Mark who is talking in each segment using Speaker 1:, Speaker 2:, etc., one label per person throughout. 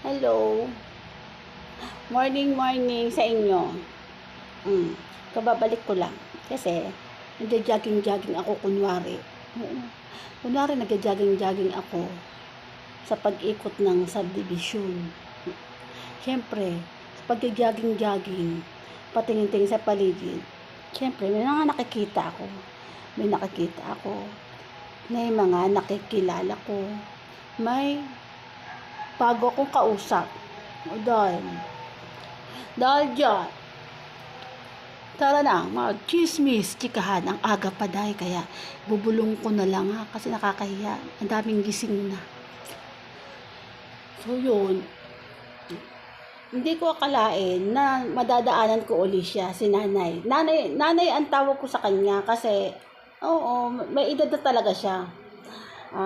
Speaker 1: Hello. Morning, morning sa inyo. Mm. Kababalik ko lang. Kasi, nagja-jogging-jogging ako kunwari. Oo. Kunwari, nagja-jogging-jogging ako sa pag-ikot ng subdivision. Siyempre, sa pagja-jogging-jogging, patingin-tingin sa paligid, siyempre, may mga nakikita ako. May nakikita ako. May mga nakikilala ko. May bago akong kausap. O dahil dyan, tara na, mag-chismis, chikahan, ang aga pa dahil, kaya bubulong ko na lang ha, kasi nakakahiya, ang daming gising na. So yun, hindi ko akalain na madadaanan ko uli siya, si nanay. Nanay ang tawag ko sa kanya kasi, oo, may edad na talaga siya.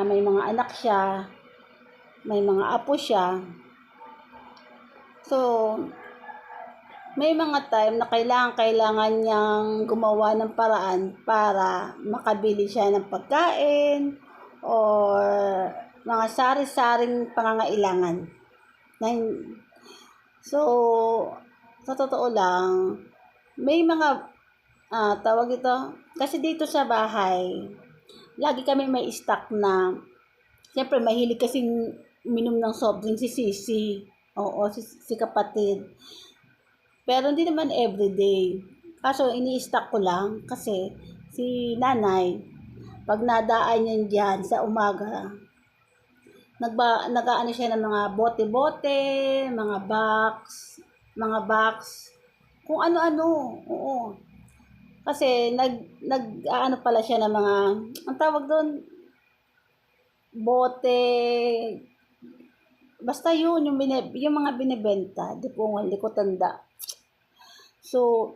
Speaker 1: May mga anak siya, may mga apo siya. So, may mga time na kailangan niyang gumawa ng paraan para makabili siya ng pagkain or mga sari-saring pangangailangan. So, sa totoo lang, may mga tawag ito, kasi dito sa bahay, lagi kami may stock na, siyempre mahilig kasing uminom ng soft drink si Sisi, oo, si kapatid. Pero hindi naman everyday. Kaso ini-stock ko lang kasi si nanay, pag nadaan niya dyan sa umaga, nag-aano siya ng mga bote-bote, mga box, kung ano-ano, oo. Kasi nag-aano pala siya ng mga, ang tawag doon, bote, basta yun, yung mga binibenta, di ko tanda. So,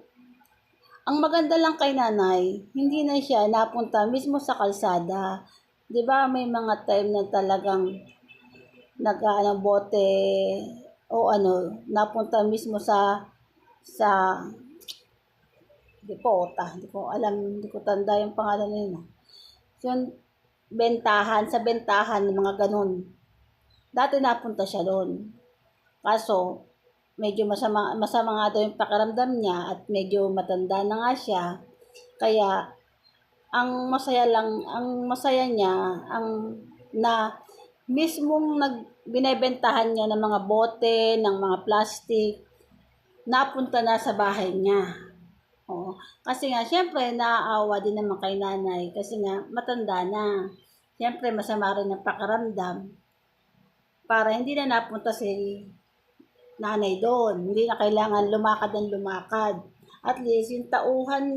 Speaker 1: ang maganda lang kay nanay, hindi na siya napunta mismo sa kalsada. 'Di ba may mga time na talagang bote o napunta mismo sa hindi ko alam, hindi ko tanda yung pangalan nila. Yung sa bentahan, mga ganun. Dati napunta siya doon. Kaso, medyo masama nga daw yung pakiramdam niya at medyo matanda na nga siya. Kaya, ang masaya niya, na mismong binebentahan niya ng mga bote, ng mga plastic, napunta na sa bahay niya. Oo. Kasi nga, syempre, naaawa din naman kay nanay kasi nga, matanda na. Syempre, masama rin ang pakiramdam para hindi na napunta si nanay doon. Hindi na kailangan lumakad ng lumakad. At least, yung tauhan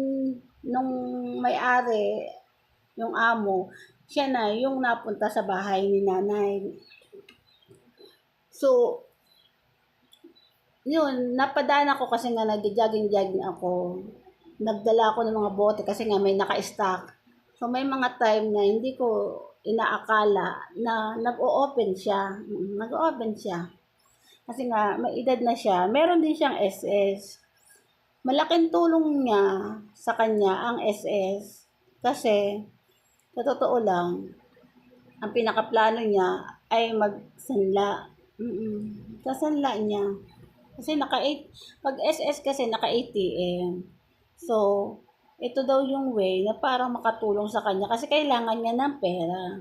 Speaker 1: nung may-ari, yung amo, siya na yung napunta sa bahay ni nanay. So, yun, napadaan ako kasi nga nag-jogging ako. Nagdala ako ng mga bote kasi nga may naka-stock. So, may mga time na hindi ko inaakala na nag-o-open siya. Nag-o-open siya. Kasi nga, may edad na siya. Meron din siyang SS. Malaking tulong niya sa kanya ang SS. Kasi, sa totoo lang, ang pinakaplano niya ay magsanla. Sasanla niya. Kasi pag SS kasi naka-ATM. So, ito daw yung way na parang makatulong sa kanya kasi kailangan niya ng pera.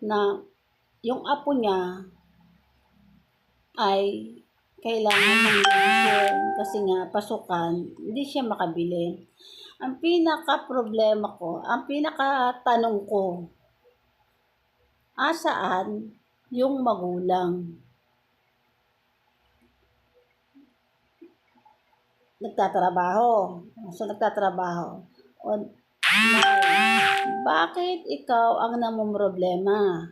Speaker 1: Na yung apo niya ay kailangan ng medicine kasi nga pasukan, hindi siya makabili. Ang pinaka-problema ko, ang pinaka-tanong ko, saan yung magulang? Nagtatrabaho. So, nagtatrabaho. Bakit ikaw ang namumroblema?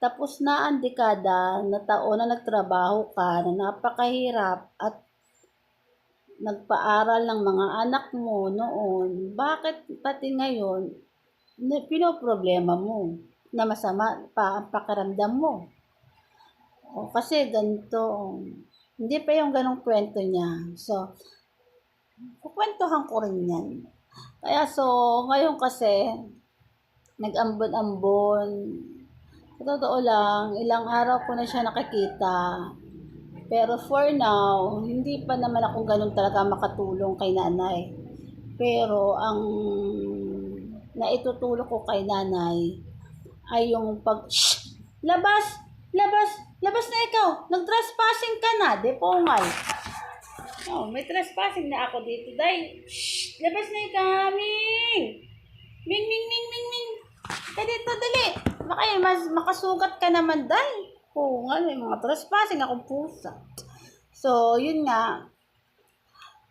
Speaker 1: Tapos na ang dekada na taon na nagtrabaho ka na napakahirap at nagpaaral ng mga anak mo noon, bakit pati ngayon pinoproblema mo na masama pa ang pakiramdam mo? O kasi ganito, hindi pa yung ganong kwento niya. So, kukwentuhan ko rin yan. Kaya ngayon kasi, nag-ambon-ambon, Sa totoo lang, ilang araw ko na siya nakikita. Pero for now, hindi pa naman ako ganun talaga makatulong kay nanay. Pero ang naitutulong ko kay nanay ay yung Shh! Labas! Labas! Labas na ikaw! Nag-trespassing ka na, depongal. Oh, may trespassing na ako dito, day. Shh! Labas na ikaw, Ming! Ming, Ming, Ming, Ming, Ming! Ka dito, dali! Baka mas makasugat ka naman, day. Oo nga, may mga trespassing akong pusa. So, yun nga,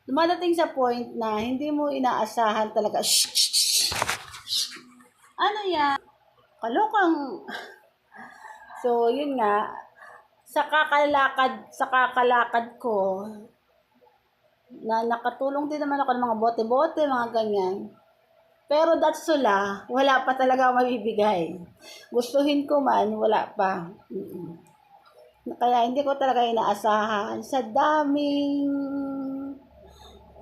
Speaker 1: dumadating sa point na hindi mo inaasahan talaga, shh, shh, shh, shh. Ano yan? Kalokang. So, yun nga, sa kakalakad ko, na nakatulong din naman ako ng mga bote-bote, mga ganyan. Pero that's wala pa talaga mabibigay. Gustuhin ko man, wala pa. Kaya hindi ko talaga inaasahan. Sa daming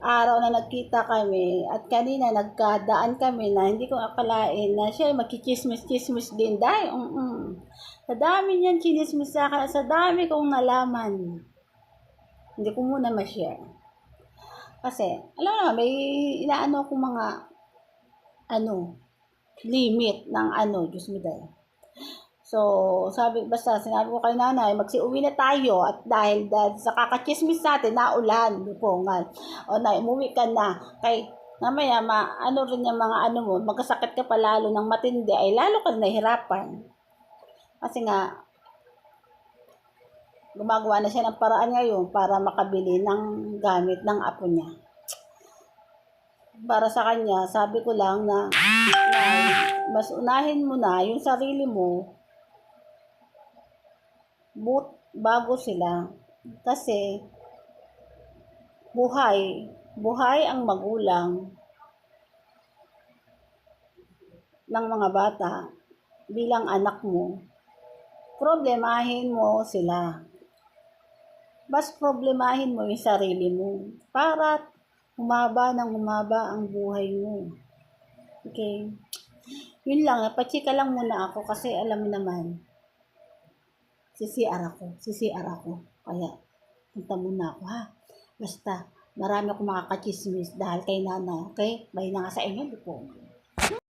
Speaker 1: araw na nagkita kami at kanina nagkadaan kami na hindi ko akalain na siya magkichismis-chismis din dahil sa dami niyan chinismis sa akin, sa dami kong nalaman, hindi ko muna ma-share kasi alam mo naman may inaano akong mga limit ng Diyos mo dahil. So, sinabi ko kay nanay, magsiuwi na tayo at dahil sa kakachismis natin, naulan, lipongan. O na, umuwi ka na. Kay, namaya, rin yung mga mo, magkasakit ka pa lalo ng matindi, ay lalo ka nahihirapan. Kasi nga, gumagawa na siya ng paraan ngayon para makabili ng gamit ng apo niya. Para sa kanya, sabi ko lang na mas unahin mo na yung sarili mo bago sila. Kasi buhay ang magulang ng mga bata bilang anak mo. Problemahin mo sila. Mas problemahin mo yung sarili mo para humaba ang buhay mo. Okay? Yun lang, napachika lang muna ako kasi alam mo naman, CCR ako. Kaya, punta muna ako ha. Basta, marami akong makakachismis dahil kay nanay. Okay? Bye na nga sa inyo. Di po.